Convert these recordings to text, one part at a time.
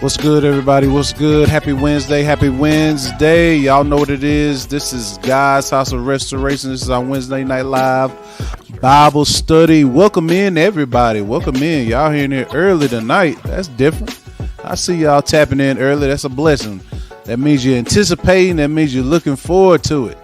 What's good, everybody? What's good? Happy Wednesday. Happy Wednesday. Y'all know what it is. This is God's House of Restoration. This is our Wednesday night live Bible study. Welcome in, everybody. Welcome in. Y'all hearing it early tonight. That's different. I see y'all tapping in early. That's a blessing. That means you're anticipating. That means you're looking forward to it.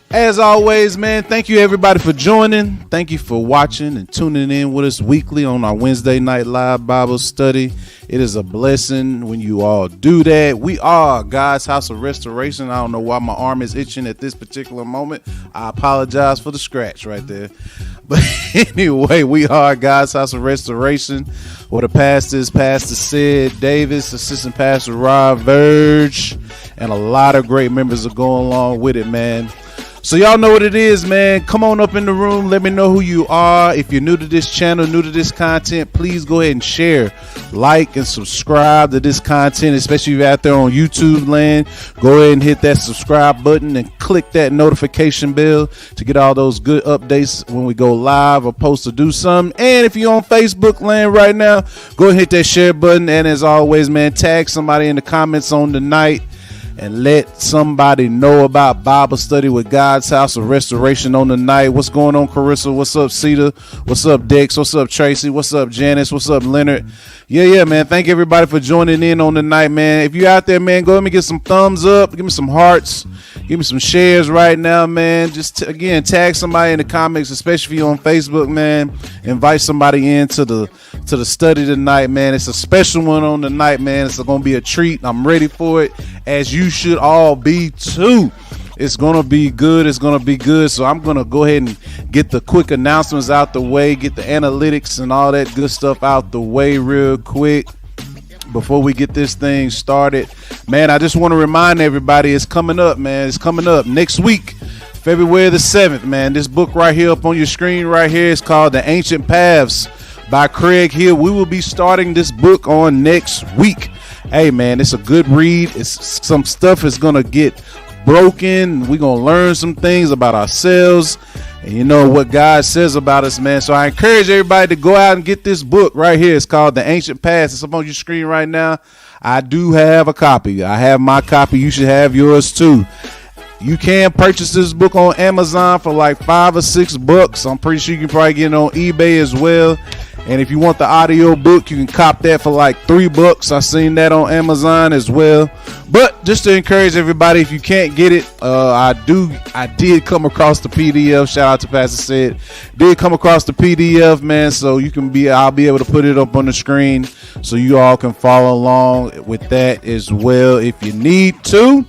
As always, man, thank you everybody for joining. Thank you for watching and tuning in with us weekly on our Wednesday night live Bible study. It is a blessing when you all do that. We are God's House of Restoration. I don't know why my arm is itching at this particular moment. I apologize for the scratch right there. But anyway, we are God's House of Restoration. What the pastor is Pastor Sid Davis, Assistant Pastor Rob Verge, and a lot of great members are going along with it, man. So y'all know what it is, man. Come on up in the room. Let me know who you are. If you're new to this channel, new to this content, please go ahead and share, like, and subscribe to this content, especially if you're out there on YouTube land. Go ahead and hit that subscribe button and click that notification bell to get all those good updates when we go live or post or do something. And if you're on Facebook land right now, go ahead and hit that share button. And as always, man, tag somebody in the comments on tonight and let somebody know about Bible study with God's House of Restoration on the night. What's going on, Carissa? What's up, Cedar? What's up, Dex? What's up, Tracy? What's up, Janice? What's up, Leonard? Yeah, man. Thank everybody for joining in on the night, man. If you're out there, man, go ahead and get some thumbs up. Give me some hearts. Give me some shares right now, man. Just, again, tag somebody in the comments, especially if you're on Facebook, man. Invite somebody into the study tonight, man. It's a special one on the night, man. It's going to be a treat. I'm ready for it, as you should all be too. It's gonna be good. It's gonna be good. So I'm gonna go ahead and get the quick announcements out the way, get the analytics and all that good stuff out the way real quick before we get this thing started. Man, I just want to remind everybody, it's coming up, man. It's coming up next week, February the 7th, man. This book right here up on your screen right here is called The Ancient Paths by Craig Hill. We will be starting this book on next week. Hey, man, it's a good read. It's some stuff is going to get broken. We're going to learn some things about ourselves and you know what God says about us, man. So I encourage everybody to go out and get this book right here. It's called The Ancient Past. It's up on your screen right now. I do have a copy. I have my copy. You should have yours too. You can purchase this book on Amazon for like $5 or $6. I'm pretty sure you can probably get it on eBay as well. And if you want the audio book, you can cop that for like $3. I seen that on Amazon as well. But just to encourage everybody, if you can't get it, I did come across the PDF. Shout out to Pastor Sid. Did come across the PDF, man. So I'll be able to put it up on the screen so you all can follow along with that as well if you need to.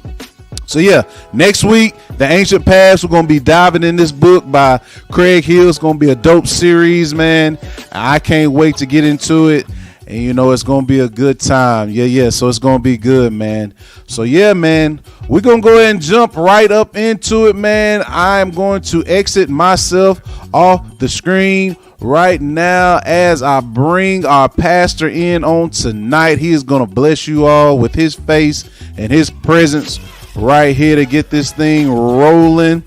So yeah, next week, The Ancient Past, we're going to be diving in this book by Craig Hill. It's going to be a dope series, man. I can't wait to get into it. And you know, it's going to be a good time. Yeah. So it's going to be good, man. So yeah, man, we're going to go ahead and jump right up into it, man. I'm going to exit myself off the screen right now as I bring our pastor in on tonight. He is going to bless you all with his face and his presence right here to get this thing rolling.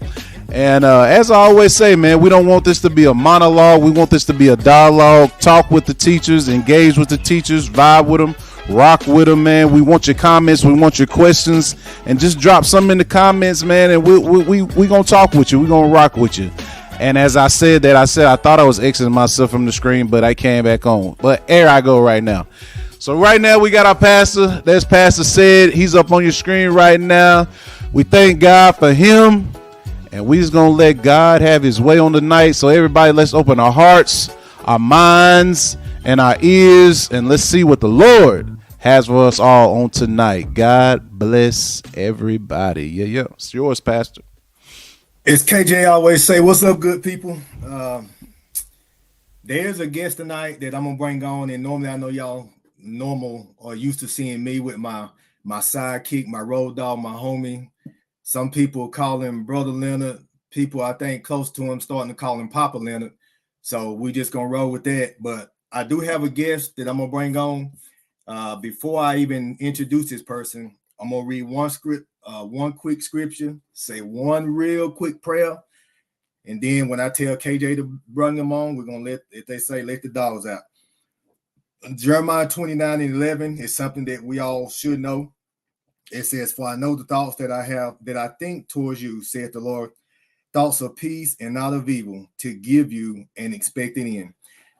And as I always say, man, we don't want this to be a monologue. We want this to be a dialogue. Talk with the teachers, engage with the teachers, vibe with them, rock with them, man. We want your comments. We want your questions. And just drop something in the comments, man, and we gonna talk with you. We gonna rock with you. And as I said I thought I was exiting myself from the screen, but I came back on. But here I go right now. So right now we got our pastor. That's Pastor Sid. He's up on your screen right now. We thank God for him. And we just going to let God have his way on the night. So everybody, let's open our hearts, our minds, and our ears. And let's see what the Lord has for us all on tonight. God bless everybody. Yeah. It's yours, Pastor. It's KJ always say, what's up, good people? There's a guest tonight that I'm going to bring on. And normally I know y'all normal or used to seeing me with my sidekick, my road dog, my homie. Some people call him Brother Leonard. People I think close to him starting to call him Papa Leonard. So we just gonna roll with that. But I do have a guest that I'm gonna bring on. Before I even introduce this person, I'm gonna read one quick scripture, say one real quick prayer, and then when I tell KJ to bring them on, we're gonna let the dogs out. Jeremiah 29:11 is something that we all should know. It says, "For I know the thoughts that I think towards you, saith the Lord, thoughts of peace and not of evil, to give you an expected end."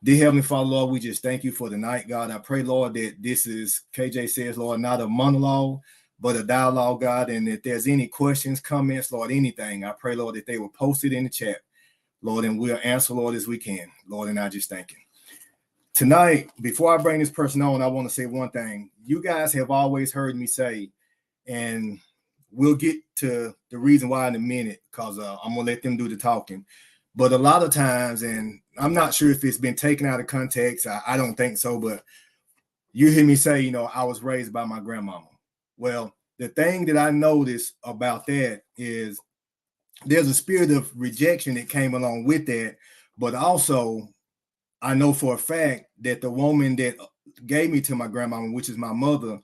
Dear Heavenly Father, Lord, we just thank you for the night, God. I pray, Lord, that this is, KJ says, Lord, not a monologue, but a dialogue, God. And if there's any questions, comments, Lord, anything, I pray, Lord, that they will post it in the chat, Lord, and we'll answer, Lord, as we can, Lord. And I just thank you. Tonight, before I bring this person on, I want to say one thing. You guys have always heard me say, and we'll get to the reason why in a minute, because I'm going to let them do the talking. But a lot of times, and I'm not sure if it's been taken out of context, I don't think so, but you hear me say, I was raised by my grandmama. Well, the thing that I noticed about that is there's a spirit of rejection that came along with that, but also I know for a fact that the woman that gave me to my grandmama, which is my mother,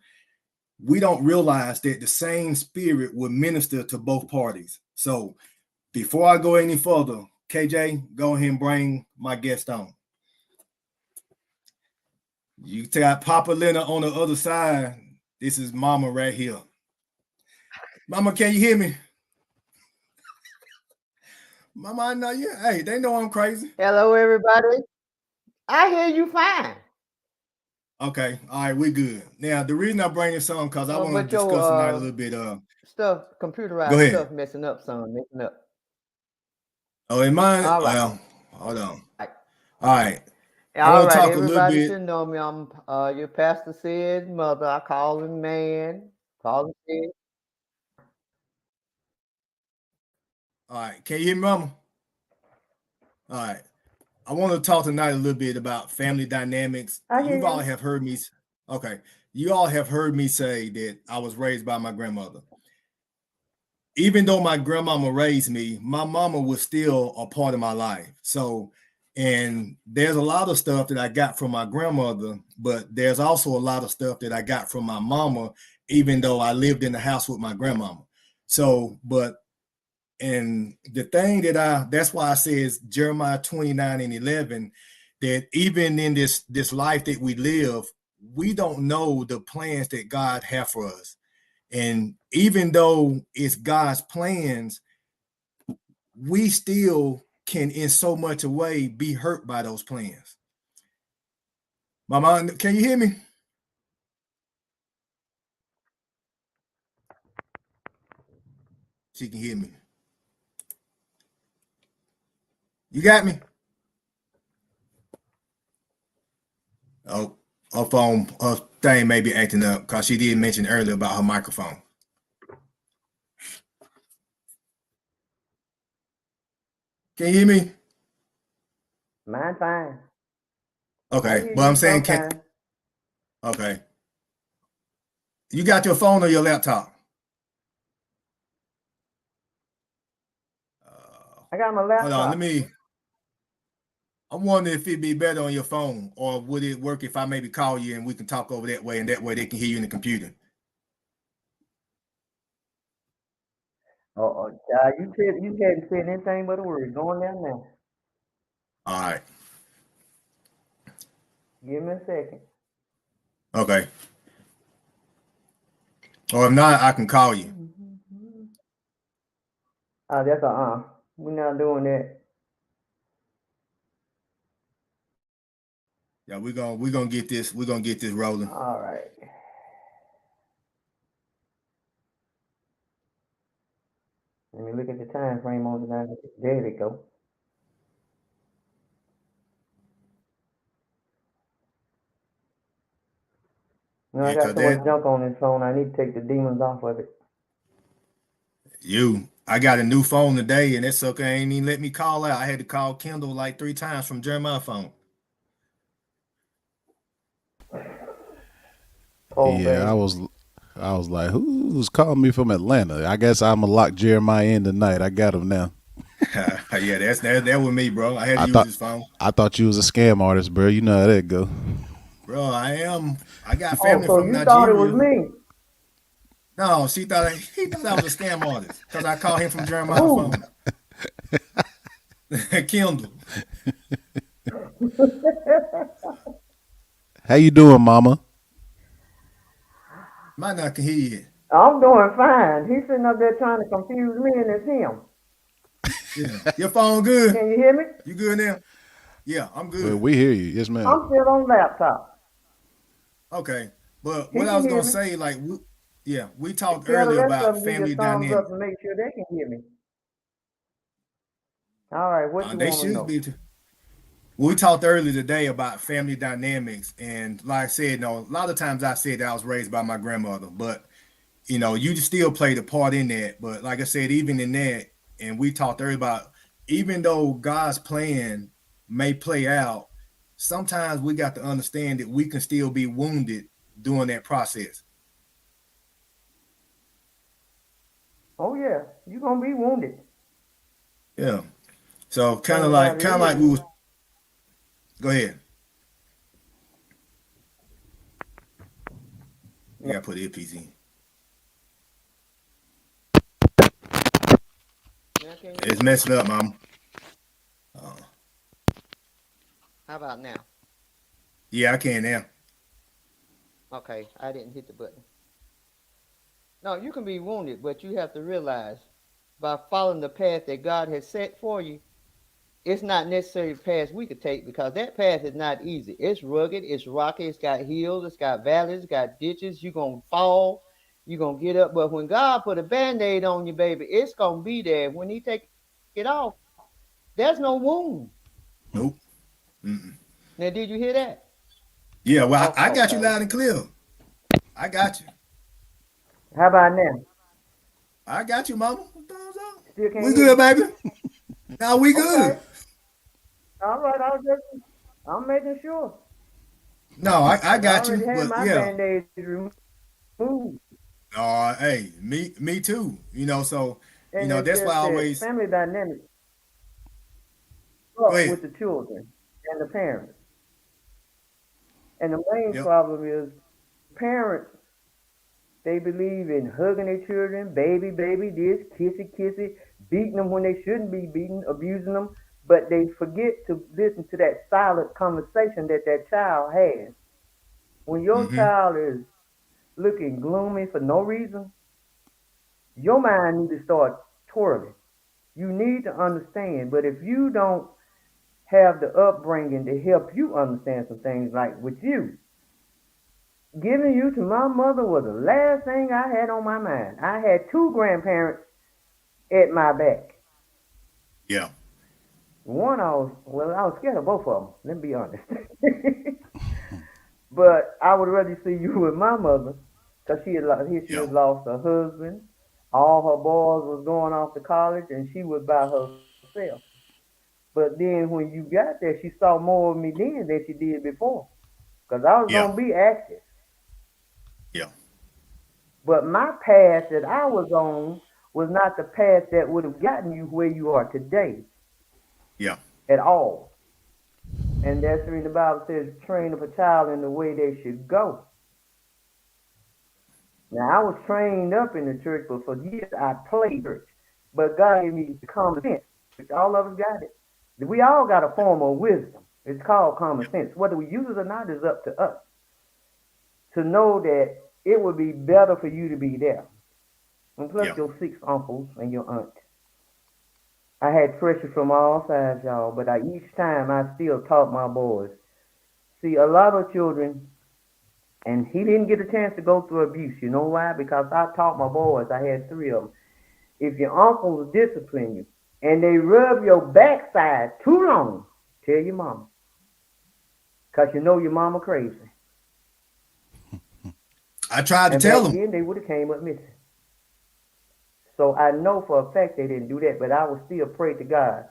we don't realize that the same spirit would minister to both parties. So before I go any further, KJ, go ahead and bring my guest on. You got Papa Leonard on the other side. This is Mama right here. Mama, can you hear me? Mama, I know you. Hey, they know I'm crazy. Hello, everybody. I hear you fine. Okay, all right, we good. Now, the reason I bring this on because I want to discuss tonight a little bit stuff, computerized stuff messing up, messing up. Oh, in mine? All right. Well, hold on. All right. I want to talk a little bit. Should know me. I'm your pastor said mother. I call him man. Call him Sid. All right. Can you hear me, Mama? All right. I want to talk tonight a little bit about family dynamics. You all have heard me. Okay. You all have heard me say that I was raised by my grandmother. Even though my grandmama raised me, my mama was still a part of my life. So, and there's a lot of stuff that I got from my grandmother, but there's also a lot of stuff that I got from my mama, even though I lived in the house with my grandmama. So, and the thing that's why I says Jeremiah 29:11, that even in this life that we live, we don't know the plans that God has for us. And even though it's God's plans, we still can in so much a way be hurt by those plans. Mama, can you hear me? She can hear me. You got me? Oh, her phone, her thing may be acting up because she did mention earlier about her microphone. Can you hear me? Mine fine. Okay, but I'm saying okay. You got your phone or your laptop? I got my laptop. Hold on, I'm wondering if it'd be better on your phone, or would it work if I maybe call you and we can talk over that way, and that way they can hear you in the computer? You can't say anything but a word. Going down there. All right. Give me a second. Okay. Or if not, I can call you. That's we're not doing that. Yeah, we're gonna get this rolling. All right. Let me look at the time frame on that. There we go. No, I got so much junk on this phone. I need to take the demons off of it. I got a new phone today, and that sucker ain't even let me call out. I had to call Kendall like 3 times from Jeremiah's phone. Oh, yeah, man. I was like, who's calling me from Atlanta? I guess I'm gonna lock Jeremiah in tonight. I got him now. Yeah, that was me, bro. I had to use his phone. I thought you was a scam artist, bro. You know how that go. Bro, I am. I got family from Nigeria. Thought it was me? No, he thought I was a scam artist because I called him from Jeremiah's phone. Kendall. How you doing, Mama? Might not can hear you. I'm doing fine. He's sitting up there trying to confuse me, and it's him. Yeah. Your phone good? Can you hear me? You good now? Yeah, I'm good. Well, we hear you. Yes, ma'am. I'm still on laptop. Okay. But He what I can was hear going to me. say, like, we talked Tell the earlier rest of about them family give thumbs dynamics. up to make sure they can hear me. All right, what you They want to should know? be. We talked earlier today about family dynamics, and like I said, a lot of times I said that I was raised by my grandmother, but you still played a part in that. But like I said, even in that, and we talked earlier about, even though God's plan may play out, sometimes we got to understand that we can still be wounded during that process. Oh yeah, you're gonna be wounded. Yeah. So kind of like we was. Go ahead. You gotta put the earpiece in. It's messing up, Mom. How about now? Yeah, I can now. Okay, I didn't hit the button. No, you can be wounded, but you have to realize by following the path that God has set for you, it's not necessarily the path we could take, because that path is not easy. It's rugged, it's rocky, it's got hills, it's got valleys, it's got ditches. You're going to fall, you're going to get up. But when God put a Band-Aid on you, baby, it's going to be there. When he take it off, there's no wound. Nope. Mm-mm. Now, did you hear that? Yeah, well, I got you loud and clear. I got you. How about now? I got you, Mama. Still can't we good, baby. Now we good. Okay. All right, I'm making sure. No, I got you. Had but my yeah. Band-Aid removed. Hey, me too. So And that's why I always family dynamics with the children and the parents. And the main problem is parents, they believe in hugging their children, baby, this, kissy, beating them when they shouldn't be beaten, abusing them, but they forget to listen to that silent conversation that child has. When your child is looking gloomy for no reason, your mind needs to start twirling. You need to understand, but if you don't have the upbringing to help you understand some things, like with you, giving you to my mother was the last thing I had on my mind. I had 2 grandparents at my back. Yeah. One, I was scared of both of them. Let me be honest. But I would rather see you with my mother, because she had lost her husband. All her boys was going off to college, and she was by herself. But then when you got there, she saw more of me then than she did before, because I was going to be active. Yeah. But my path that I was on was not the path that would have gotten you where you are today. Yeah. At all. And that's the reason the Bible says, train up a child in the way they should go. Now, I was trained up in the church, but for years I played church. But God gave me common sense. All of us got it. We all got a form of wisdom. It's called common sense. Whether we use it or not is up to us. To know that it would be better for you to be there. And plus your 6 uncles and your aunt. I had pressure from all sides, y'all, but each time I still taught my boys. See, a lot of children, and he didn't get a chance to go through abuse. You know why? Because I taught my boys. I had 3 of them. If your uncles discipline you and they rub your backside too long, tell your mama. Because you know your mama crazy. I tried to tell them. Then they would have came up missing. So I know for a fact they didn't do that, but I would still pray to God,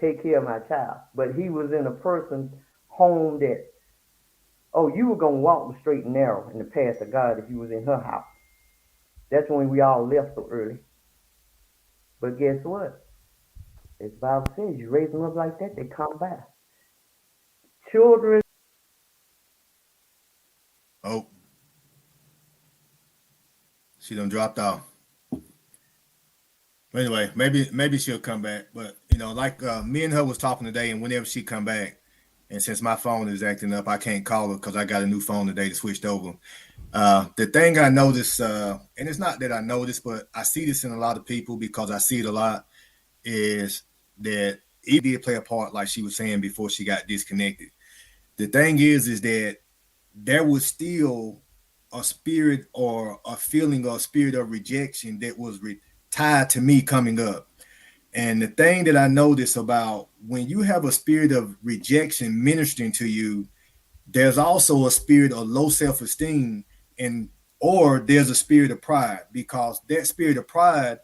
take care of my child. But he was in a person's home that, you were going to walk the straight and narrow in the path of God if you was in her house. That's when we all left so early. But guess what? As the Bible says, you raise them up like that, they come back. Children. Oh. She done dropped off. Anyway, maybe she'll come back. But like me and her was talking today, and whenever she come back, And since my phone is acting up, I can't call her because I got a new phone today to switched over. The thing I notice, and it's not that I notice, but I see this in a lot of people because I see it a lot, is that it did play a part, like she was saying before she got disconnected. The thing is that there was still a spirit or a feeling or a spirit of rejection that was tied to me coming up. And the thing that I notice about when you have a spirit of rejection ministering to you, there's also a spirit of low self-esteem, and or there's a spirit of pride, because that spirit of pride,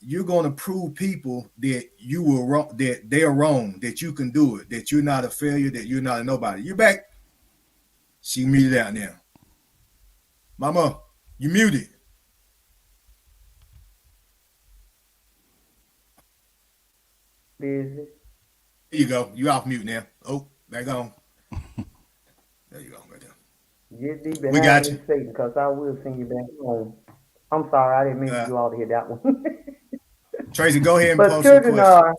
you're going to prove people that you were wrong, that they are wrong, that you can do it, that you're not a failure, that you're not a nobody. You're back. She muted out now. Mama, you muted. Busy. There you go. You off mute now. Oh, back on. There you go. Right there. Get thee We got behind me, you. Satan, because I will send you back home. I'm sorry, I didn't mean for you all to hear that one. Tracy, go ahead and But post your children question. are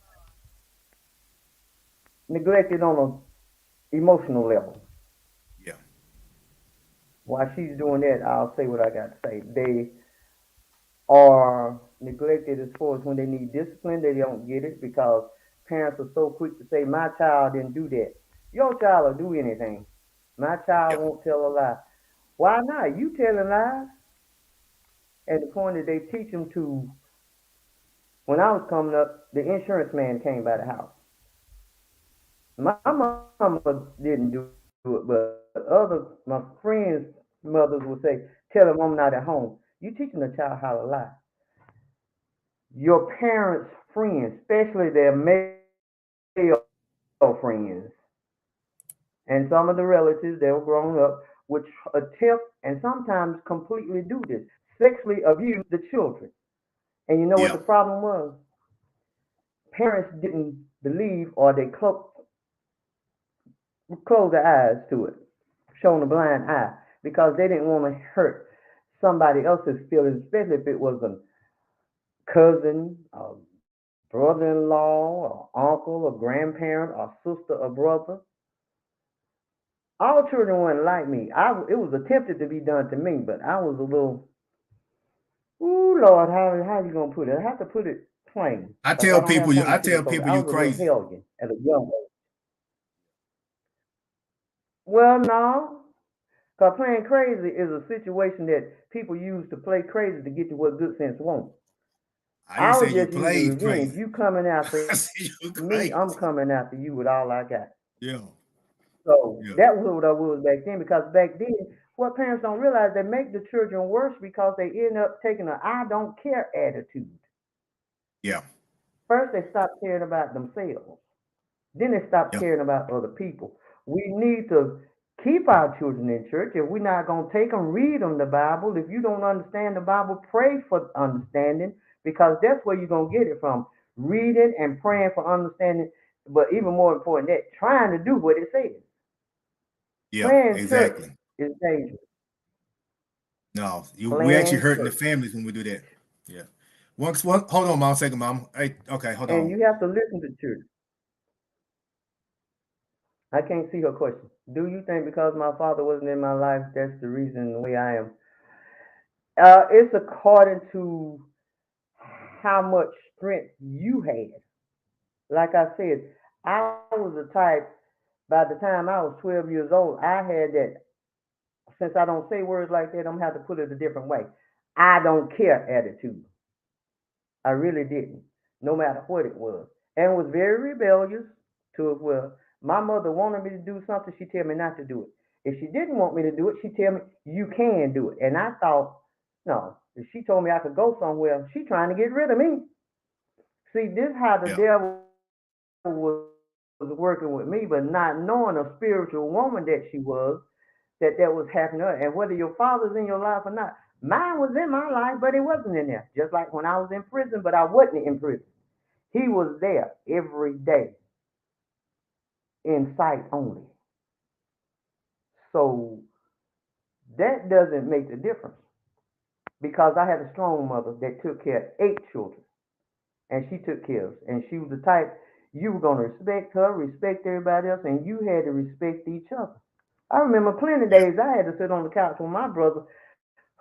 neglected on an emotional level. Yeah. While she's doing that, I'll say what I got to say. They are neglected as far as when they need discipline, they don't get it because parents are so quick to say, my child didn't do that. Your child will do anything. My child Yeah. won't tell a lie. Why not? You telling lies. And the point is they teach them to, when I was coming up, the insurance man came by the house. My mama didn't do it, but my friends' mothers would say, tell them I'm not at home. You teaching the child how to lie. Your parents' friends, especially their male friends, and some of the relatives that were grown up, would attempt and sometimes completely do this, sexually abuse the children. And you know what Yeah. the problem was? Parents didn't believe, or they closed their eyes to it, showing a blind eye, because they didn't want to hurt somebody else's feelings, especially if it was a cousin, a brother-in-law, or uncle, or grandparent, or sister, or brother. All children weren't like me. It was attempted to be done to me, but I was a little, ooh, Lord, how you gonna put it? I have to put it plain I because I tell don't have people you time I to tell sugarcoat it. people I you was a little crazy. hellion at a young age. Well, no, because playing crazy is a situation that people use to play crazy to get to what good sense wants. I didn't I say was you just using played revenge. crazy. You coming I after said you me, crazy. I'm coming after you with all I got. Yeah. So Yeah. that was what I was back then, because back then, what parents don't realize, they make the children worse because they end up taking a I don't care attitude. Yeah. First, they stop caring about themselves. Then they stop Yeah. caring about other people. We need to keep our children in church. If we're not going to take them, read them the Bible. If you don't understand the Bible, pray for understanding, because that's where you're going to get it from. Reading and praying for understanding, but even more important, that trying to do what it says. Yeah. Playing church Exactly. is dangerous. No, we actually Playing hurting the church. families when we do that. Yeah. One hold on, mom. Second, mom. Hey, okay, hold And on. you have to listen to church. I can't see her question. Do you think because my father wasn't in my life, that's the reason the way I am? It's according to how much strength you had. Like I said, I was the type, by the time I was 12 years old, I had that, since I don't say words like that, I'm going to have to put it a different way. I don't care attitude. I really didn't, no matter what it was. And was very rebellious to it. Well, my mother wanted me to do something, she'd tell me not to do it. If she didn't want me to do it, she'd tell me, you can do it. And I thought, no, if she told me I could go somewhere, she's trying to get rid of me. See, this is how the Yeah. devil was working with me, but not knowing a spiritual woman that she was, that was happening to her. And whether your father's in your life or not, mine was in my life, but he wasn't in there. Just like when I was in prison, but I wasn't in prison. He was there every day, in sight only. So that doesn't make the difference, because I had a strong mother that took care of 8 children, and she took care of us. And she was the type, You were going to respect her, respect everybody else, and you had to respect each other. I remember plenty of Yeah. days I had to sit on the couch with my brother,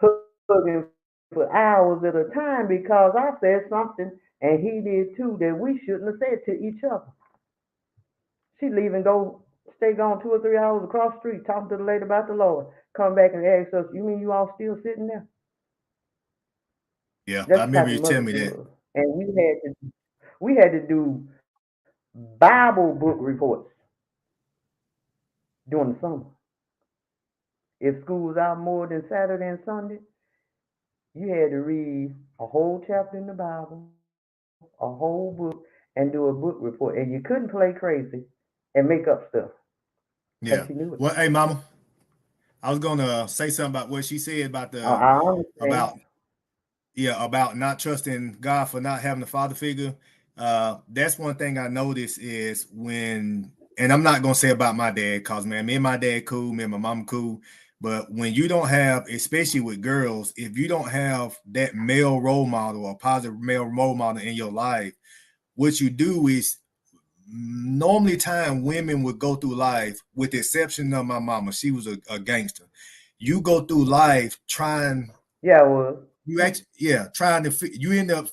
hugging for hours at a time because I said something and he did too that we shouldn't have said to each other. She'd leave and go, stay gone 2 or 3 hours across the street talking to the lady about the Lord. Come back and ask us, you mean you all still sitting there? Yeah. I That's the remember type you of telling mother me she that. was. And we had to do Bible book reports during the summer. If school was out more than Saturday and Sunday, you had to read a whole chapter in the Bible, a whole book, and do a book report. And you couldn't play crazy and make up stuff because Yeah. she knew it. Well, hey, mama, I was gonna say something about what she said about I understand. about about not trusting God for not having a father figure. That's one thing I noticed is when, and I'm not gonna say about my dad, cause man, me and my dad cool, me and my mom cool. But when you don't have, especially with girls, if you don't have that male role model or positive male role model in your life, what you do is normally time women would go through life, with the exception of my mama, she was a gangster. You go through life trying, Yeah, well, trying to, you end up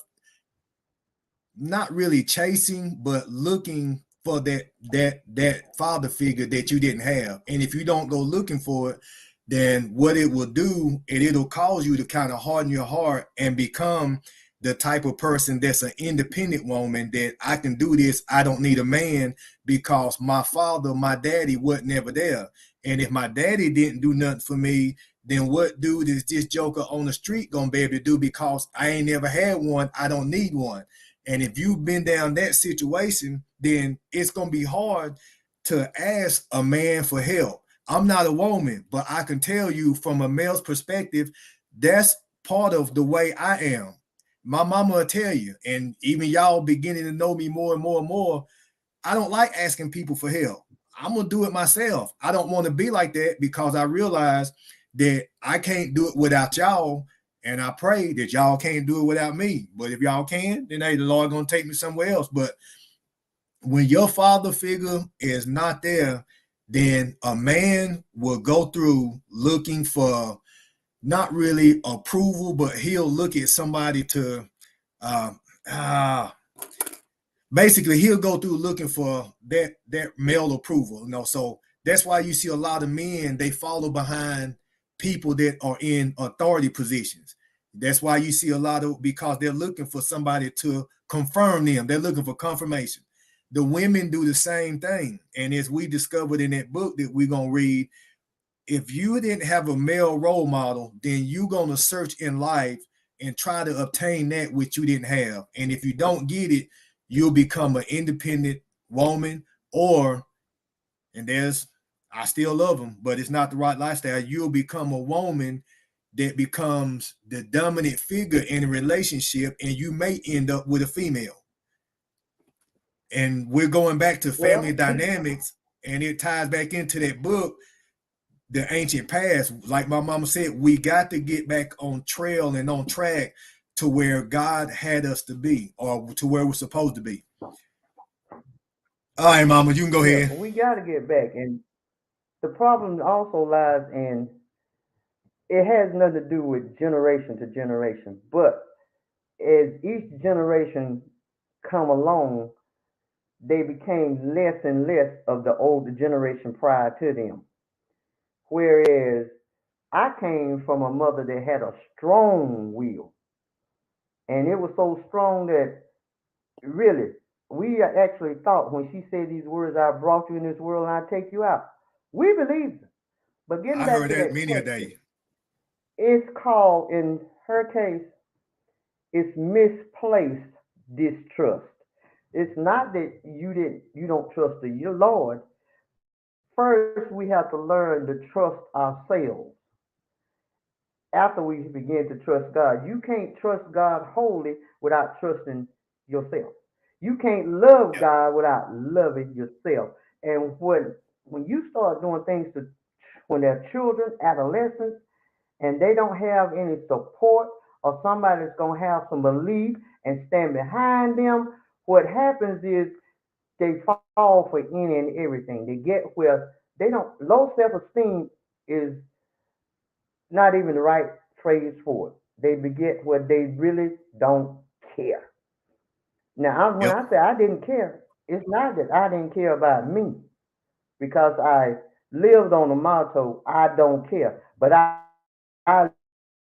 not really chasing, but looking for that father figure that you didn't have. And if you don't go looking for it, then what it will do, it'll cause you to kind of harden your heart and become the type of person that's an independent woman, that I can do this. I don't need a man because my father, my daddy wasn't never there. And if my daddy didn't do nothing for me, then what dude is this joker on the street gonna be able to do? Because I ain't never had one, I don't need one. And if you've been down that situation, then it's going to be hard to ask a man for help. I'm not a woman, but I can tell you from a male's perspective, that's part of the way I am. My mama will tell you, and even y'all beginning to know me more and more and more, I don't like asking people for help. I'm going to do it myself. I don't want to be like that because I realize that I can't do it without y'all. And I pray that y'all can't do it without me. But if y'all can, then hey, the Lord gonna take me somewhere else. But when your father figure is not there, then a man will go through looking for not really approval, but he'll look at somebody to uh, uh, basically he'll go through looking for that male approval. So that's why you see a lot of men, they follow behind people that are in authority positions. That's why you see a lot of, because they're looking for somebody to confirm them. They're looking for confirmation. The women do the same thing. And as we discovered in that book that we're going to read, if you didn't have a male role model, then you're going to search in life and try to obtain that which you didn't have. And if you don't get it, you'll become an independent woman, or, and there's, I still love them, but it's not the right lifestyle. You'll become a woman that becomes the dominant figure in a relationship, and you may end up with a female. And we're going back to family well, dynamics, and it ties back into that book, the ancient past. Like my mama said, we got to get back on trail and on track to where God had us to be, or to where we're supposed to be. All right, mama, you can go yeah, ahead. we got to get back. And the problem also lies in, it has nothing to do with generation to generation, but as each generation come along, they became less and less of the older generation prior to them. Whereas I came from a mother that had a strong will, and it was so strong that really we actually thought when she said these words, "I brought you in this world and I take you out," we believed her. But getting I back heard to that that many a question, day. it's called, in her case, it's misplaced distrust. It's not that you don't trust the your Lord. First, we have to learn to trust ourselves after we begin to trust God. You can't trust God wholly without trusting yourself. You can't love Yeah, God without loving yourself. And when you start doing things to when they're children, adolescents, and they don't have any support or somebody that's going to have some belief and stand behind them, what happens is they fall for any and everything. They get where they don't. Low self-esteem is not even the right phrase for it. They get where they really don't care. Now, when I say I didn't care, it's not that I didn't care about me, because I lived on the motto, I don't care. But I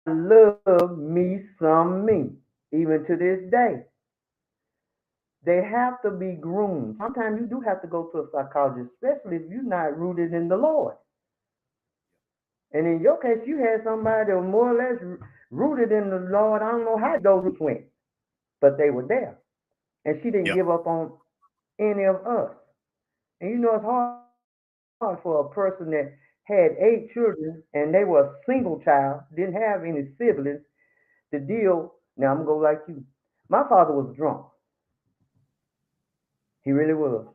love me some me, even to this day. They have to be groomed. Sometimes you do have to go to a psychologist, especially if you're not rooted in the Lord. And in your case, you had somebody that was more or less rooted in the Lord. I don't know how those roots went, but they were there. And she didn't give up on any of us. And you know, it's hard for a person that had 8 children and they were a single child, didn't have any siblings, to deal. Now, I'm going to go like you. My father was drunk. He really was.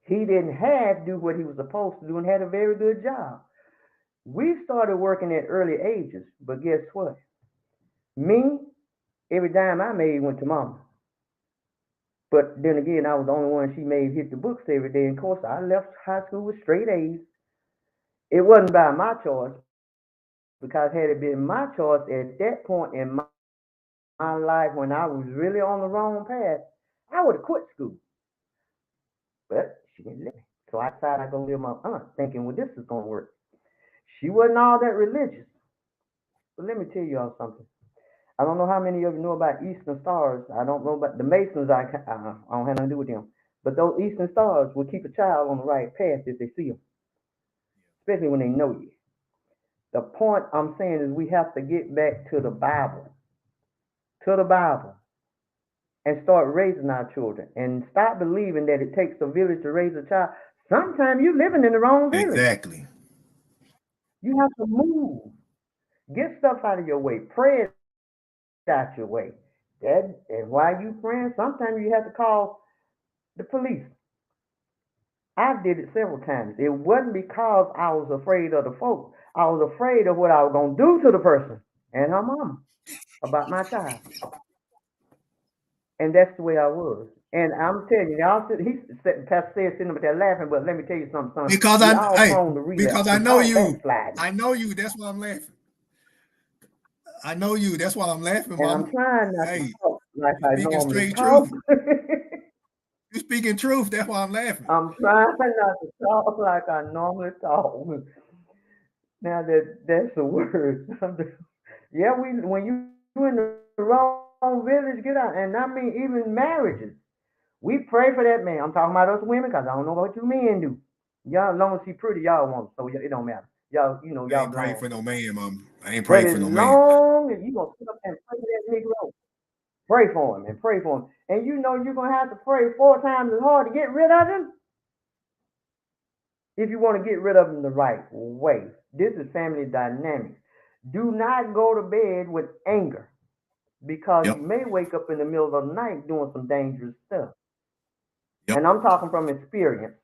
He didn't have to do what he was supposed to do and had a very good job. We started working at early ages, but guess what? Me, every dime I made went to mama. But then again, I was the only one she made hit the books every day. And of course, I left high school with straight A's. It wasn't by my choice, because had it been my choice at that point in my life when I was really on the wrong path, I would have quit school. But she didn't let me. So I decided I'd go live with my aunt, thinking, well, this is going to work. She wasn't all that religious. But let me tell y'all something. I don't know how many of you know about Eastern Stars. I don't know about the Masons. I don't have nothing to do with them. But those Eastern Stars will keep a child on the right path if they see them, especially when they know you. The point I'm saying is we have to get back to the Bible, and start raising our children, and stop believing that it takes a village to raise a child. Sometimes you're living in the wrong village. Exactly. You have to move. Get stuff out of your way. Pray it out your way. And while you praying, sometimes you have to call the police. I did it several times. It wasn't because I was afraid of the folks. I was afraid of what I was going to do to the person and her mama about my child. And that's the way I was. And I'm telling you, Pastor said sitting up there laughing, but let me tell you something, son. Because I know you. I know you. That's why I'm laughing. I know you. That's why I'm laughing. And I'm trying not to talk like I normally talk. You're speaking truth. That's why I'm laughing. I'm trying not to talk like I normally talk. Now that's the word. Yeah, when you in the wrong village, get out. And I mean, even marriages. We pray for that man. I'm talking about us women, because I don't know what you men do. Y'all, as long as he pretty, y'all want, so it don't matter. Y'all, you know, y'all. I ain't praying for no man, mom. I ain't praying for no man. As long as you gonna sit up and pray for that Negro, pray for him and pray for him. And you know you're gonna have to pray 4 times as hard to get rid of him. If you want to get rid of him the right way. This is family dynamics. Do not go to bed with anger, because you may wake up in the middle of the night doing some dangerous stuff. And I'm talking from experience.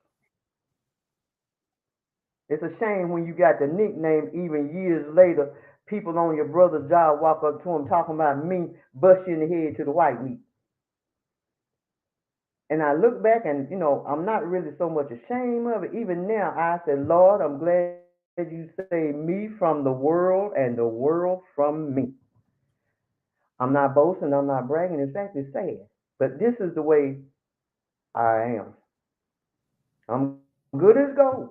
It's a shame when you got the nickname even years later, people on your brother's job walk up to him talking about me, bust you in the head to the white meat. And I look back and, you know, I'm not really so much ashamed of it. Even now, I said, Lord, I'm glad you saved me from the world and the world from me. I'm not boasting, I'm not bragging. In fact, it's sad. But this is the way I am. I'm good as gold.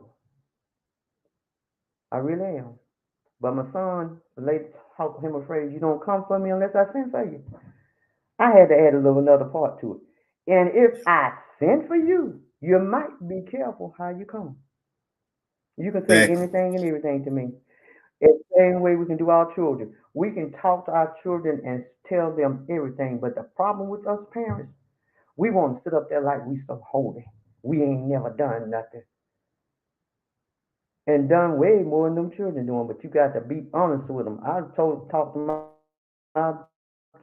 I really am. But my son, the lady talked to him afraid, you don't come for me unless I send for you. I had to add another part to it. And if I send for you, you might be careful how you come. You can say anything and everything to me. It's the same way we can do our children. We can talk to our children and tell them everything. But the problem with us parents, we want to sit up there like we so holy. We ain't never done nothing. And done way more than them children doing. But you got to be honest with them. I talked to my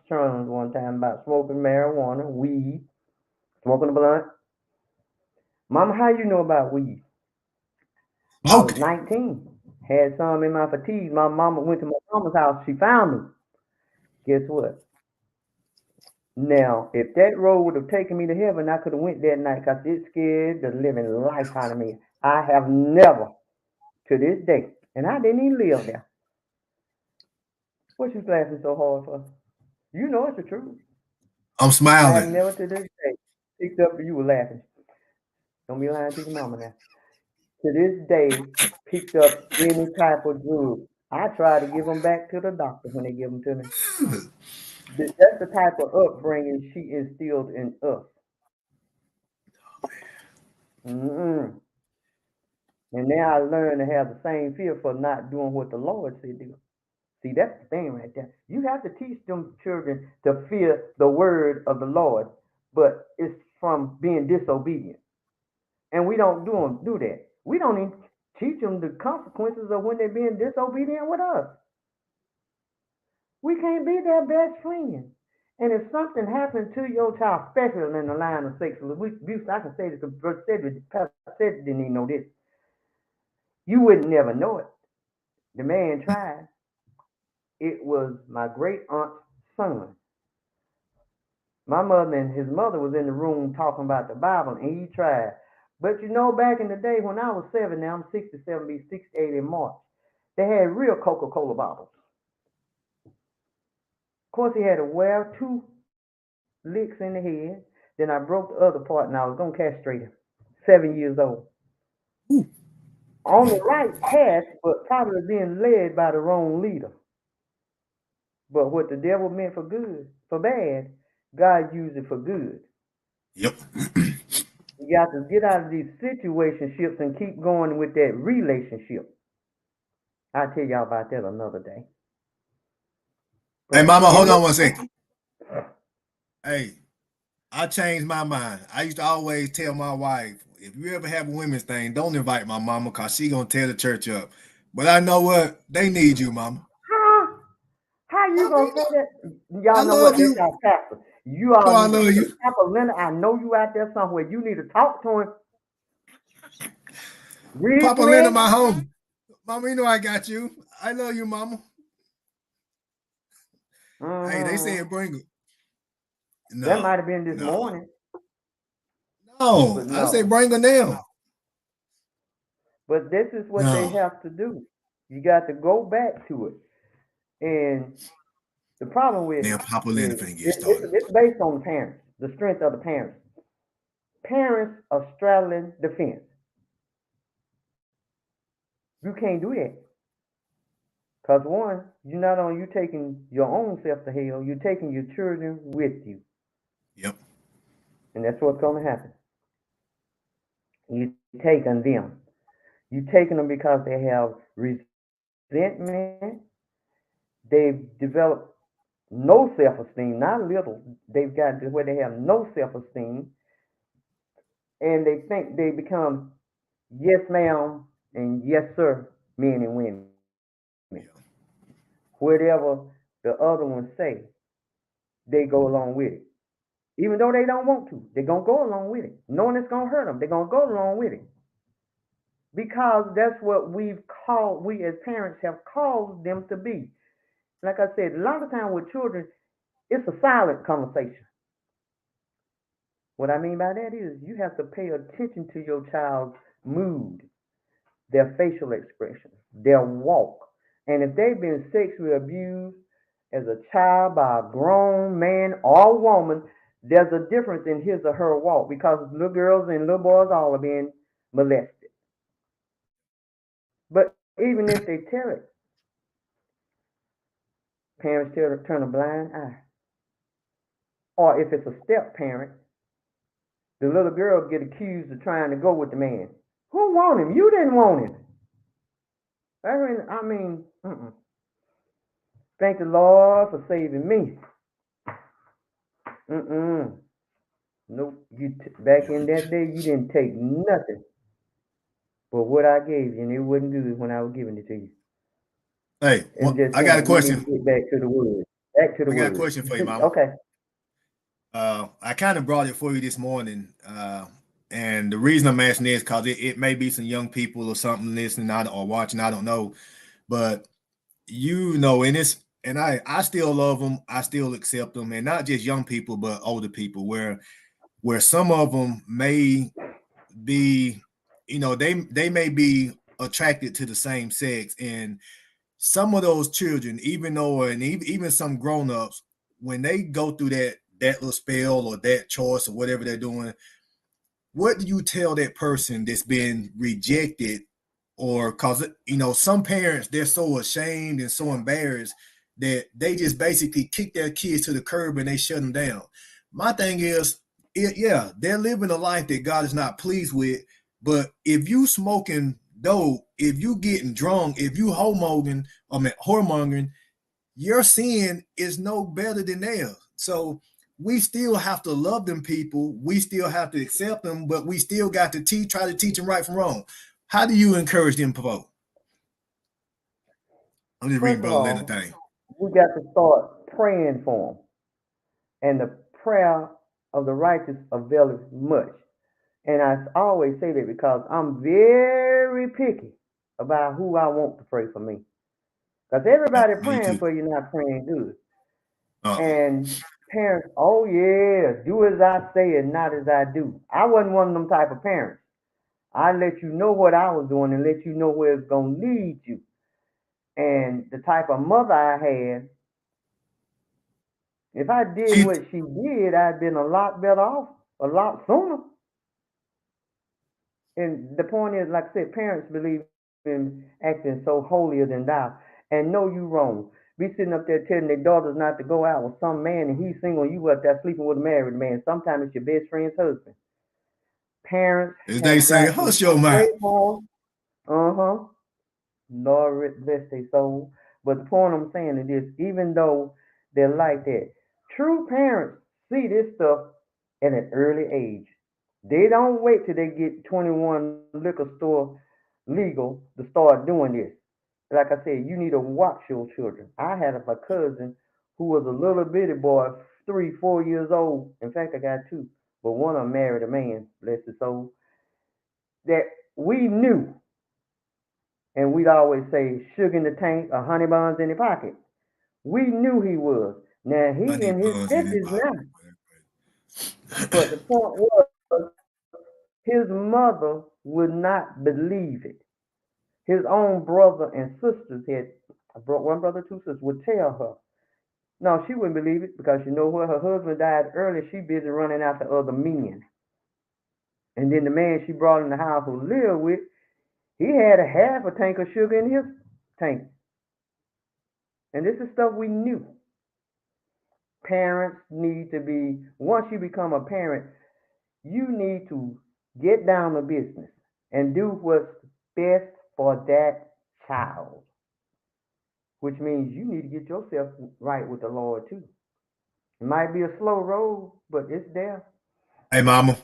sons one time about smoking marijuana, weed, smoking a blunt. Mama, how you know about weed? I was 19. Had some in my fatigues. My mama went to my mama's house. She found them. Guess what? Now, if that road would have taken me to heaven, I could have went that night because it scared the living life out of me. I have never, to this day, and I didn't even live there. What you laughing so hard for? You know it's the truth. I'm I smiling. have never to this day picked up. You were laughing. Don't be lying to your mama now. To this day, picked up any type of drug. I try to give them back to the doctor when they give them to me. That's the type of upbringing she instilled in us. Mm-mm. And now I learned to have the same fear for not doing what the Lord said do. See, that's the thing right there. You have to teach them children to fear the word of the Lord, but it's from being disobedient. And we don't do that. We don't even teach them the consequences of when they're being disobedient with us. We can't be their best friend. And if something happened to your child, especially in the line of sexual abuse, I can say this because Brother Cedric didn't even know this. You would never know it. The man tried. It was my great aunt's son. My mother and his mother was in the room talking about the Bible, and he tried. But you know, back in the day when I was 7, now I'm 67, be 68 in March, they had real Coca-Cola bottles. Of course, he had to wear 2 licks in the head. Then I broke the other part, and I was going to castrate him. 7 years old. Ooh. On the right path, but probably being led by the wrong leader. But what the devil meant for good, for bad, God used it for good. Yep. You got to get out of these situationships and keep going with that relationship. I'll tell y'all about that another day. Hey, Mama, hold on one second. Hey, I changed my mind. I used to always tell my wife, if you ever have a women's thing, don't invite my mama because she going to tear the church up. But I know what? They need you, Mama. Huh? How you going to say that? Y'all know what? That's our pastor. You all I need love to you. Papa Leonard, I know you out there somewhere. You need to talk to him. Papa Leonard, my home. Mama, you know I got you. I love you, Mama. Hey, they said bring her. No, that might have been this morning. No, I say bring her now. But this is what they have to do. You got to go back to it. And the problem with Papa Leonard finna get started. It's based on the parents, the strength of the parents. Parents are straddling the fence. You can't do that. Because one, you're not only taking your own self to hell, you're taking your children with you. Yep. And that's what's going to happen. You're taking them. You're taking them because they have resentment. They've developed no self-esteem, not little. They've got to where they have no self-esteem. And they think they become yes, ma'am, and yes, sir, men and women. Whatever the other ones say, they go along with it. Even though they don't want to, they're going to go along with it. Knowing it's going to hurt them, they're going to go along with it. Because that's what we as parents have caused them to be. Like I said, a lot of time with children, it's a silent conversation. What I mean by that is you have to pay attention to your child's mood, their facial expressions, their walk. And if they've been sexually abused as a child by a grown man or woman, there's a difference in his or her walk because little girls and little boys all are being molested. But even if they tell it, parents turn a blind eye. Or if it's a step parent, the little girl get accused of trying to go with the man. Who want him? You didn't want him. I mean, thank the Lord for saving me. Nope. Back in that day, you didn't take nothing but what I gave you, and it wasn't good when I was giving it to you. Hey, I got a question. Get back to the word. Back to the word. I got a question for you, Mama. Okay. I kind of brought it for you this morning. And the reason I'm asking this because it may be some young people or something listening or watching, I don't know. But in this and I still love them. I still accept them, and not just young people, but older people. Where some of them may be, they may be attracted to the same sex, and some of those children, even some grown-ups, when they go through that little spell or that choice or whatever they're doing, what do you tell that person that's been rejected? Or because some parents, they're so ashamed and so embarrassed that they just basically kick their kids to the curb and they shut them down. My thing is, they're living a life that God is not pleased with. But if you smoking dope, if you getting drunk, if you whoremongering, your sin is no better than theirs. So we still have to love them people. We still have to accept them, but we still got to try to teach them right from wrong. How do you encourage them, Pavo? I'm just reading Brother Leonard thing. We got to start praying for them. And the prayer of the righteous availeth much. And I always say that because I'm very picky about who I want to pray for me. Because everybody praying for you not praying good. And parents, oh yeah, do as I say and not as I do. I wasn't one of them type of parents. I let you know what I was doing and let you know where it's going to lead you. And the type of mother I had, if I did what she did, I'd been a lot better off a lot sooner. And the point is, like I said, parents believe in acting so holier than thou. And no, you wrong. Be sitting up there telling their daughters not to go out with some man and he's single and you up there sleeping with a married man. Sometimes it's your best friend's husband. Parents, as they say, hush your mouth. Lord bless their soul. But the point I'm saying is this, even though they're like that, true parents see this stuff at an early age. They don't wait till they get 21 liquor store legal to start doing this. Like I said, you need to watch your children. I had a cousin who was a little bitty boy, 3-4 years old. In fact, I got two, but one of them married a man, bless his soul, that we knew. And we'd always say, sugar in the tank or honey buns in the pocket. We knew he was. Now, he in his 50s now. But the point was, his mother would not believe it. His own brother and sisters one brother, 2 sisters, would tell her. No, she wouldn't believe it because you know what? Her husband died early. She busy running after other men. And then the man she brought in the house who lived with, he had a half a tank of sugar in his tank. And this is stuff we knew. Parents need to be, once you become a parent, you need to get down to business and do what's best for that child. Which means you need to get yourself right with the Lord too. It might be a slow road, but it's there. Hey, Mama,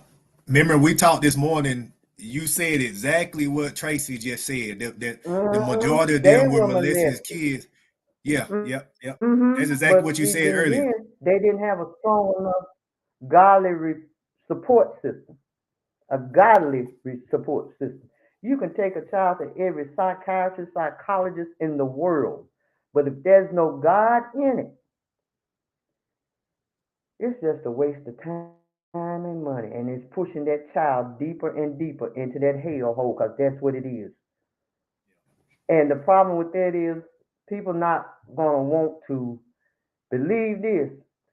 remember we talked this morning. You said exactly what Tracy just said. That the majority of them were molested kids. Yeah, yep. That's exactly what you said earlier. They didn't have a strong enough godly support system. A godly support system. You can take a child to every psychiatrist, psychologist in the world, but if there's no God in it, it's just a waste of time and money, and it's pushing that child deeper and deeper into that hellhole because that's what it is. And the problem with that is people not going to want to believe this,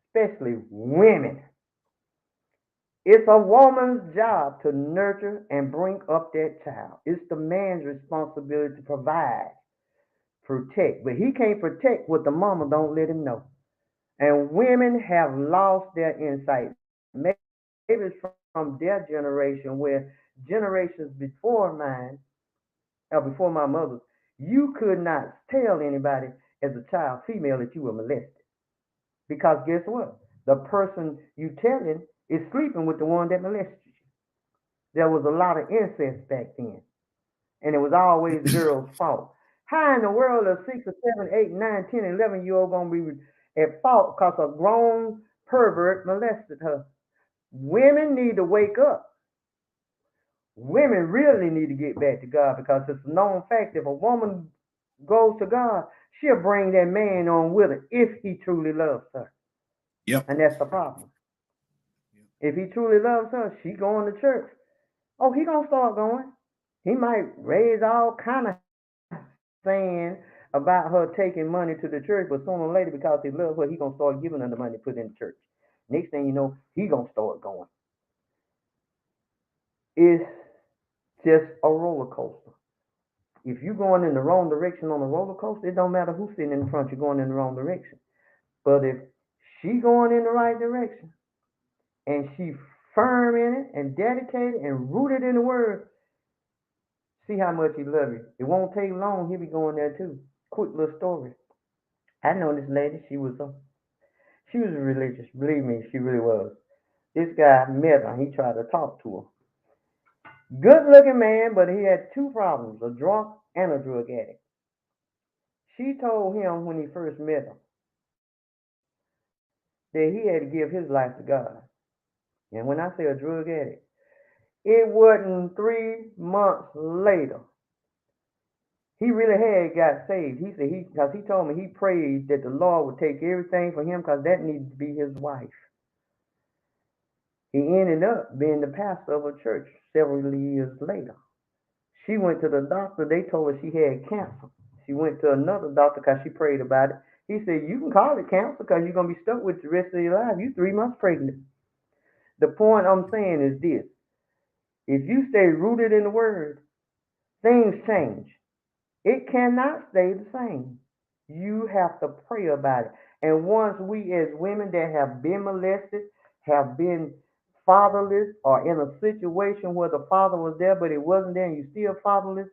especially women. It's a woman's job to nurture and bring up that child. It's the man's responsibility to provide, protect. But he can't protect what the mama don't let him know. And women have lost their insight. Maybe it's from their generation, where generations before mine, or before my mother's, you could not tell anybody as a child, female, that you were molested. Because guess what? The person you telling is sleeping with the one that molested you. There was a lot of incest back then. And it was always the girl's fault. How in the world are 6 or 7, 8, 9, 10, 11-year-old going to be at fault because a grown pervert molested her? Women need to wake up. Women really need to get back to God, because it's a known fact if a woman goes to God, she'll bring that man on with her if he truly loves her. Yep. And that's the problem. If he truly loves her, she going to church. Oh, he gonna start going. He might raise all kind of saying about her taking money to the church, but sooner or later, because he loves her, he gonna start giving her the money to put in the church. Next thing you know, he gonna start going. It's just a roller coaster. If you're going in the wrong direction on a roller coaster, it don't matter who's sitting in front, you're going in the wrong direction. But if she going in the right direction and she firm in it and dedicated and rooted in the word, see how much he love you. It won't take long, he'll be going there too. Quick little story. I know this lady, she was religious. Believe me, she really was. This guy met her, he tried to talk to her. Good looking man, but he had two problems, a drunk and a drug addict. She told him when he first met her that he had to give his life to God. And when I say a drug addict, it wasn't 3 months later. He really had got saved. He said because he told me he prayed that the Lord would take everything for him because that needed to be his wife. He ended up being the pastor of a church several years later. She went to the doctor. They told her she had cancer. She went to another doctor because she prayed about it. He said, you can call it cancer because you're going to be stuck with it the rest of your life. You're 3 months pregnant. The point I'm saying is this. If you stay rooted in the word, things change. It cannot stay the same. You have to pray about it. And once we as women that have been molested, have been fatherless, or in a situation where the father was there but it wasn't there and you're still fatherless,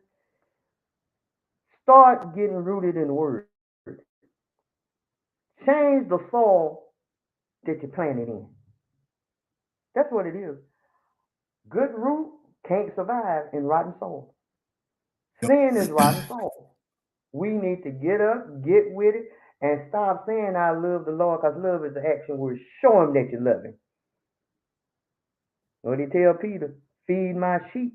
start getting rooted in the word. Change the soil that you're planted in. That's what it is. Good root can't survive in rotten soil. Sin is rotten soil. We need to get up, get with it, and stop saying I love the Lord, because love is the action word. Show him that you love him. What did he tell Peter? Feed my sheep.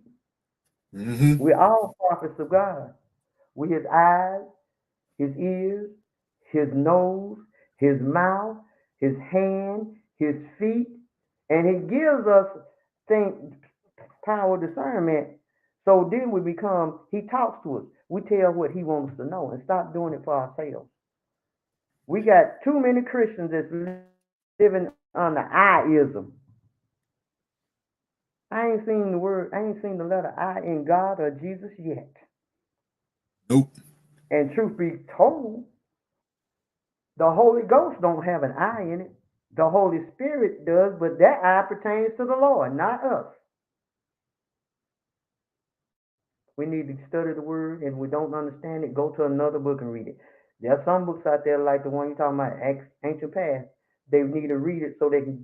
Mm-hmm. We're all prophets of God. With his eyes, his ears, his nose, his mouth, his hand, his feet, and he gives us power, discernment. So then we become, he talks to us. We tell what he wants us to know and stop doing it for ourselves. We got too many Christians that's living on the I-ism. I ain't seen the letter I in God or Jesus yet. Nope. And truth be told, the Holy Ghost don't have an I in it. The Holy Spirit does, but that I pertains to the Lord, not us. We need to study the word, and if we don't understand it, go to another book and read it. There are some books out there like the one you're talking about, Ancient Past. They need to read it so they can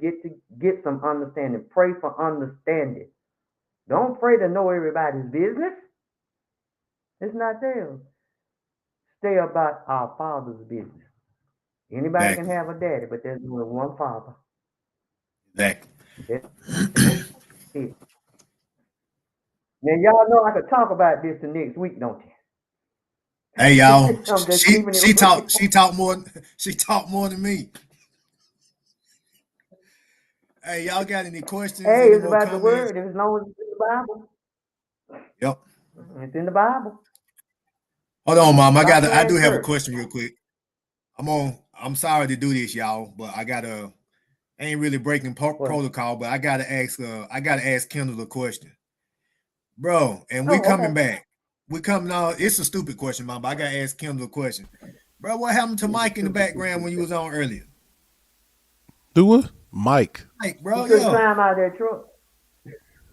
get some understanding. Pray for understanding. Don't pray to know everybody's business. It's not theirs. Stay about our Father's business. Anybody can have a daddy, but there's only one Father. Exactly. That's it. Now, y'all know I could talk about this the next week, don't you? Hey, y'all. she talked more than me. Hey, y'all got any questions? Hey, it's about comments? The word. As long as it's in the Bible. Yep. It's in the Bible. Hold on, Mom. I do have a question real quick. I'm sorry to do this, y'all, but I ain't really breaking protocol, but I gotta ask Kendall a question. Bro, and we coming back. We coming out. It's a stupid question, Mom, but I gotta ask Kendall a question. Bro, what happened to Mike in the background when you was on earlier? Do what? Mike, bro. You couldn't climb out of that truck.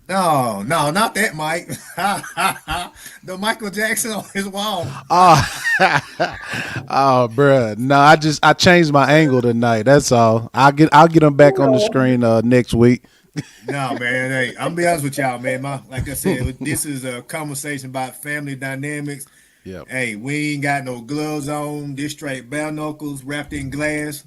No, not that Mike. The Michael Jackson on his wall. Bruh. No, I changed my angle tonight. That's all. I'll get him back on the screen next week. No, man. Hey, I'm gonna be honest with y'all, man. Like I said, this is a conversation about family dynamics. Yeah. Hey, we ain't got no gloves on. This straight bare knuckles wrapped in glass.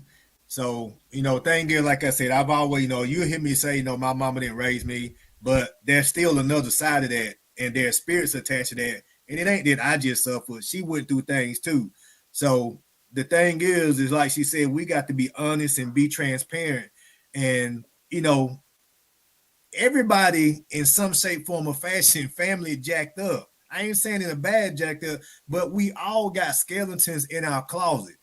So, thing is, like I said, I've always, you hear me say, my mama didn't raise me. But there's still another side of that, and there's spirits attached to that. And it ain't that I just suffered. She went through things too. So the thing is like she said, we got to be honest and be transparent. And, everybody in some shape, form, or fashion, family jacked up. I ain't saying in a bad jacked up, but we all got skeletons in our closet.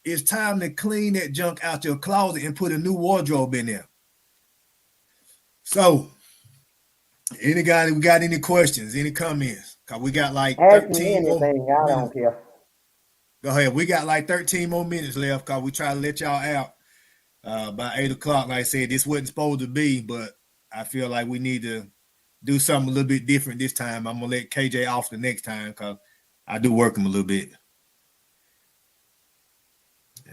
It's time to clean that junk out your closet and put a new wardrobe in there. So, we got any questions, any comments? Cause we got like Ask 13 me anything, more I minutes. don't care. Go ahead. We got like 13 more minutes left because we try to let y'all out by 8 o'clock. Like I said, this wasn't supposed to be, but I feel like we need to do something a little bit different this time. I'm going to let KJ off the next time because I do work him a little bit.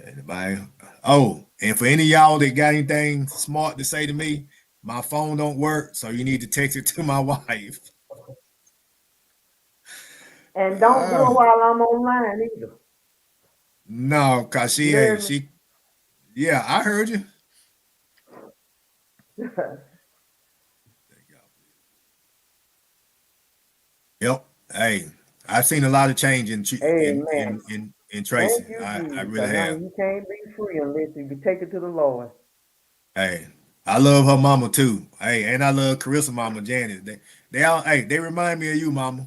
Anybody? Oh, and for any of y'all that got anything smart to say to me, my phone don't work, so you need to text it to my wife. And don't do it while I'm online either. No, cause yeah, I heard you. Yep. Hey, I've seen a lot of change in Tracy. I really have. You can't be free unless you take it to the Lord. Hey, I love her mama too. Hey, and I love Carissa mama Janet. They remind me of you, mama.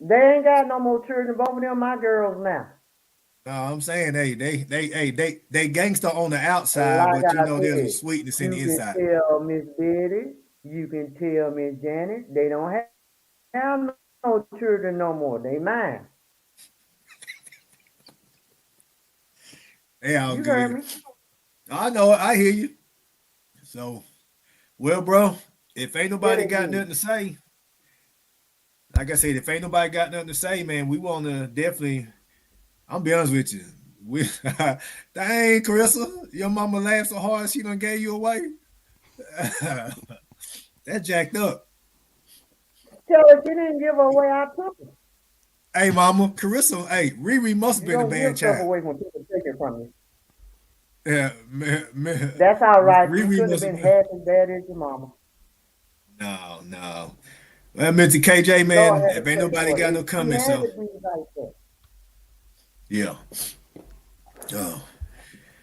They ain't got no more children. Both of them my girls now. No, I'm saying, they gangster on the outside, but there's a sweetness in the inside. You can tell Miss Betty, you can tell Miss Janet, they don't have no children no more. They mine. They all good. I know it. I hear you. So, well, bro, if ain't nobody got nothing to say, like I said, if ain't nobody got nothing to say, man, we want to definitely. I'm be honest with you. Dang, Carissa, your mama laughed so hard she done gave you away. That jacked up. Tell her she didn't give her away. I took her. Hey, mama, Carissa. Hey, Riri must have been a bad child. Away when people take it from you. Yeah, that's all right. You could have been half as bad as your mama. No. Well, I meant to KJ, man. If ain't nobody got no comments, so. Yeah. Oh.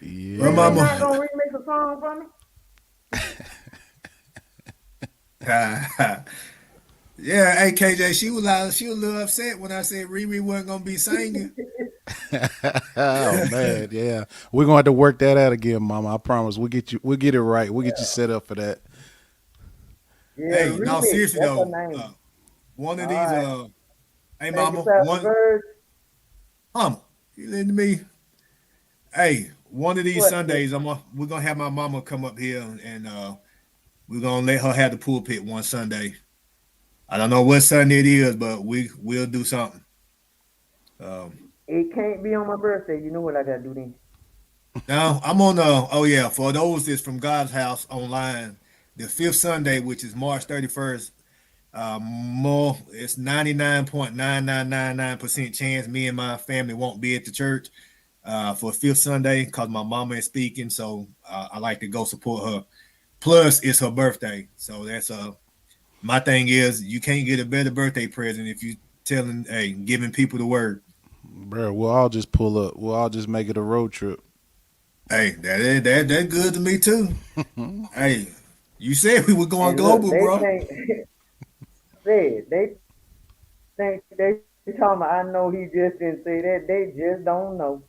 Yeah. Well, mama. You're not gonna remix a song for me? Yeah, hey KJ, she was a little upset when I said Riri wasn't gonna be singing. Oh man, yeah. We're gonna have to work that out again, mama. I promise. We'll get it right. We'll get you set up for that. Yeah, hey, no, seriously though. One of these hey mama, mama, you listen to me. Hey, one of these Sundays, we're gonna have my mama come up here and we're gonna let her have the pulpit one Sunday. I don't know what Sunday it is, but we'll do something. It can't be on my birthday. You know what I gotta do then. Now I'm on for those that's from God's House online, the 5th Sunday, which is March 31st. It's 99.9999% chance me and my family won't be at the church for 5th Sunday because my mama is speaking, so I like to go support her. Plus, it's her birthday, so that's my thing is you can't get a better birthday present if you giving people the word. Bro, we'll all just pull up. We'll all just make it a road trip. Hey, that's good to me too. Hey, you said we were going global, bro. They think they talking about, I know he just didn't say that. They just don't know.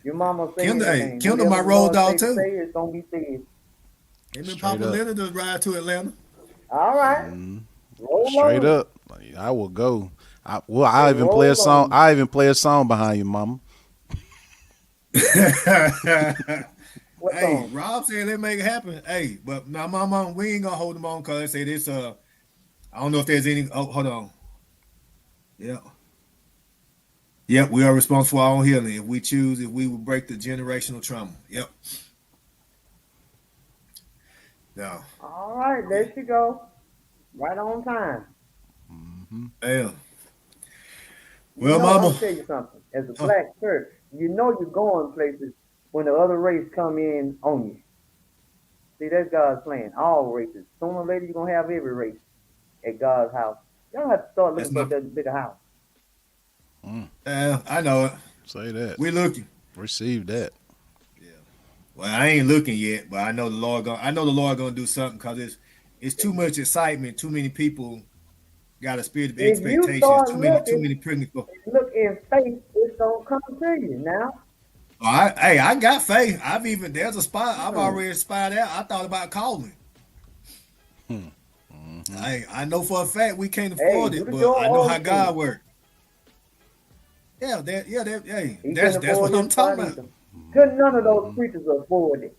Your mama said Kendall my road dog too. It's gonna be said. Him and Papa Leonard does ride to Atlanta. All right. Straight up. I will go. I even play a song. I even play a song behind you, mama. Hey, Rob said they make it happen. Hey, but my mama, we ain't gonna hold them on because they say this. I don't know if there's any. Oh, hold on. Yeah. Yep, we are responsible for our own healing. If we will break the generational trauma. Yep. No. All right, there she go. Right on time. Mm-hmm. Yeah. Well, mama. I'll tell you something. As a black church, you know you're going places when the other race come in on you. See, that's God's plan. All races. Sooner or later, you're going to have every race at God's house. Y'all have to start looking for that bigger house. I know it. Say that. We're looking. Receive that. Yeah. Well, I ain't looking yet, but I know the Lord gonna do something because it's too much excitement. Too many people got a spirit of If you expectations. start Too looking many pregnant folks. and look in faith, it's gonna come to you now. I got faith. There's a spot I've already spied out. I thought about calling. I know for a fact we can't afford it, but I know how God works. Yeah, that's what I'm talking about. Couldn't none of those preachers afford it?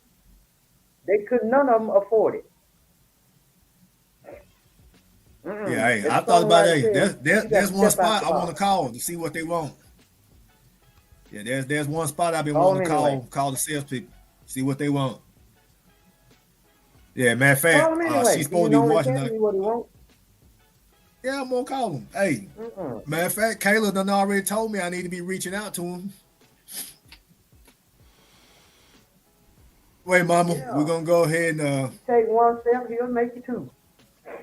They could none of them afford it. Yeah, hey, I thought about there's one spot I want to call to see what they want. Yeah, there's one spot I've been wanting to call the salespeople, see what they want. Yeah, matter of fact, she's supposed to be watching that. Yeah, I'm gonna call him. Hey, matter of fact, Kayla done already told me I need to be reaching out to him. Wait, Mama, we're gonna go ahead and take one step, he'll make you two.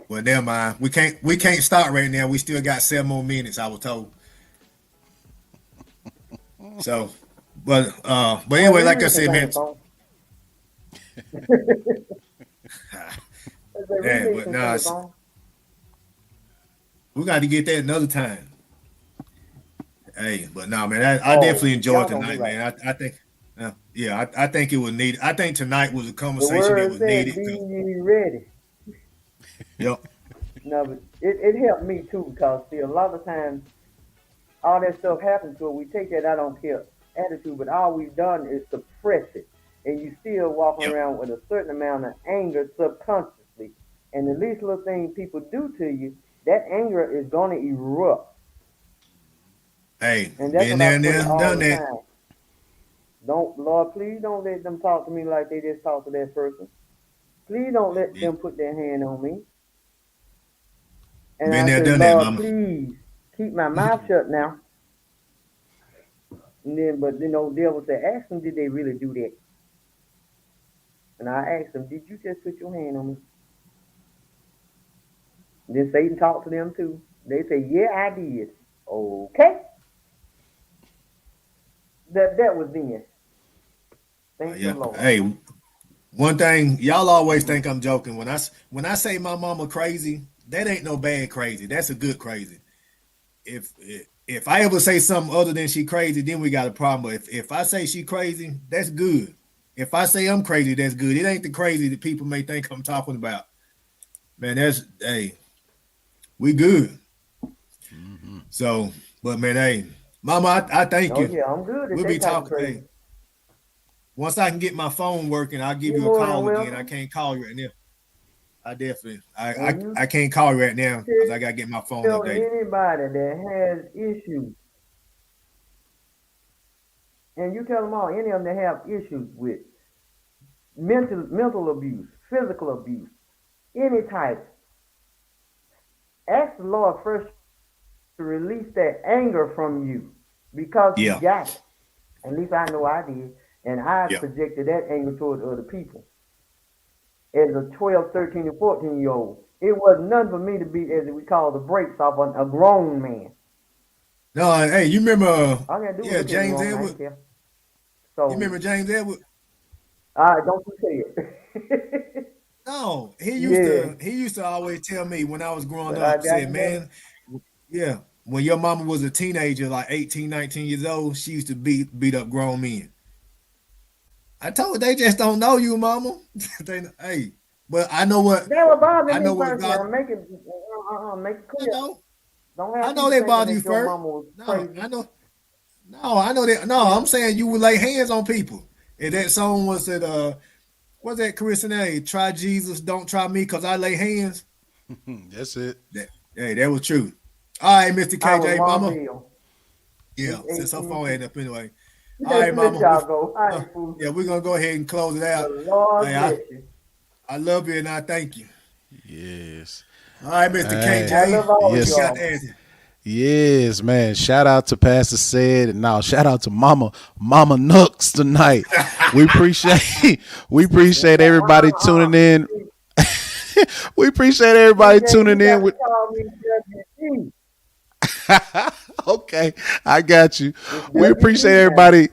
Well, never mind. We can't start right now. We still got 7 more minutes, I was told. So, but anyway, like I said, man. Yeah, but nah, we got to get that another time. Hey, but no, man, I definitely enjoyed tonight, man. I think, I think it was needed. I think tonight was a conversation that was needed. Be ready. Yep. No, but it helped me too because see, a lot of times all that stuff happens to us. We take that I don't care attitude, but all we've done is suppress it, and you still walking around with a certain amount of anger subconsciously. And the least little thing people do to you, that anger is going to erupt. Hey, and that's been there and done that. Time. Lord, please don't let them talk to me like they just talk to that person. Please don't let them put their hand on me. And been I there, said, done Lord, that, Mama. Please keep my mouth shut now. And then, but devil said, ask them, did they really do that? And I asked them, did you just put your hand on me? And then Satan talked to them too. They say, yeah, I did. Okay. That was then. Thank you, Lord. Hey, one thing, y'all always think I'm joking. When I say my mama crazy, that ain't no bad crazy. That's a good crazy. If I ever say something other than she crazy, then we got a problem. But if I say she crazy, that's good. If I say I'm crazy, that's good. It ain't the crazy that people may think I'm talking about. Man, we good. Mm-hmm. So, but man, hey, Mama, I thank you. Yeah, I'm good. We'll be talking. Hey, once I can get my phone working, I'll give you a call again. I can't call you right now. I definitely, I can't call you right now because I got to get my phone updated. Anybody that has issues, and you tell them all, any of them that have issues with mental abuse, physical abuse, any type, ask the Lord first to release that anger from you because you got it. At least I know I did. And I projected that anger towards other people. As a 12, 13, and 14-year-old, it was none for me to be, as we call the brakes off on a grown man. No, hey, you remember? James Edward. So you remember James Edward? Don't you say it. No, he used to always tell me when I was growing up, said, man, when your mama was a teenager, like 18, 19 years old, she used to beat up grown men. I told her they just don't know you, Mama. Hey, but I know what. That would bother me. I know what God. Make it clear. I know they bother you first. I know. No, I know that. No, I'm saying you would lay hands on people. And that song was that. What's that, Christian? Hey, try Jesus, don't try me, cause I lay hands. That's it. That was true. All right, Mr. KJ, Mama. Yeah, since her phone ain't up anyway. All right, Mama. We're gonna go ahead and close it out. I love you and I thank you. Yes. All right, Mr. KJ. Yes, man. Shout out to Pastor Said, and now shout out to Mama Nooks tonight. We appreciate everybody tuning in. We appreciate everybody tuning in with. Okay, I got you. We appreciate everybody.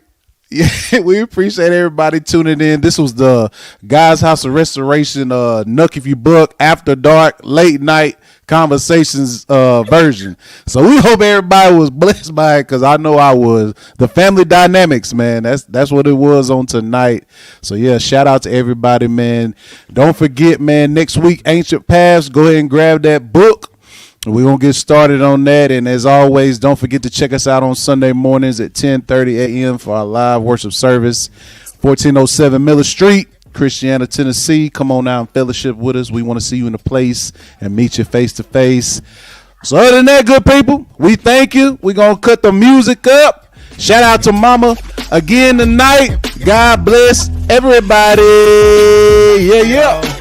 Yeah, we appreciate everybody tuning in. This was the God's House of Restoration, Nuck If You Buck, After Dark, Late Night Conversations version. So we hope everybody was blessed by it, because I know I was. The family dynamics, man, that's what it was on tonight. So yeah, shout out to everybody, man. Don't forget, man, next week, Ancient Paths. Go ahead and grab that book. We're going to get started on that. And as always, don't forget to check us out on Sunday mornings at 10:30 a.m. for our live worship service. 1407 Miller Street, Christiana, Tennessee. Come on out and fellowship with us. We want to see you in the place and meet you face to face. So other than that, good people, we thank you. We're going to cut the music up. Shout out to Mama again tonight. God bless everybody. Yeah.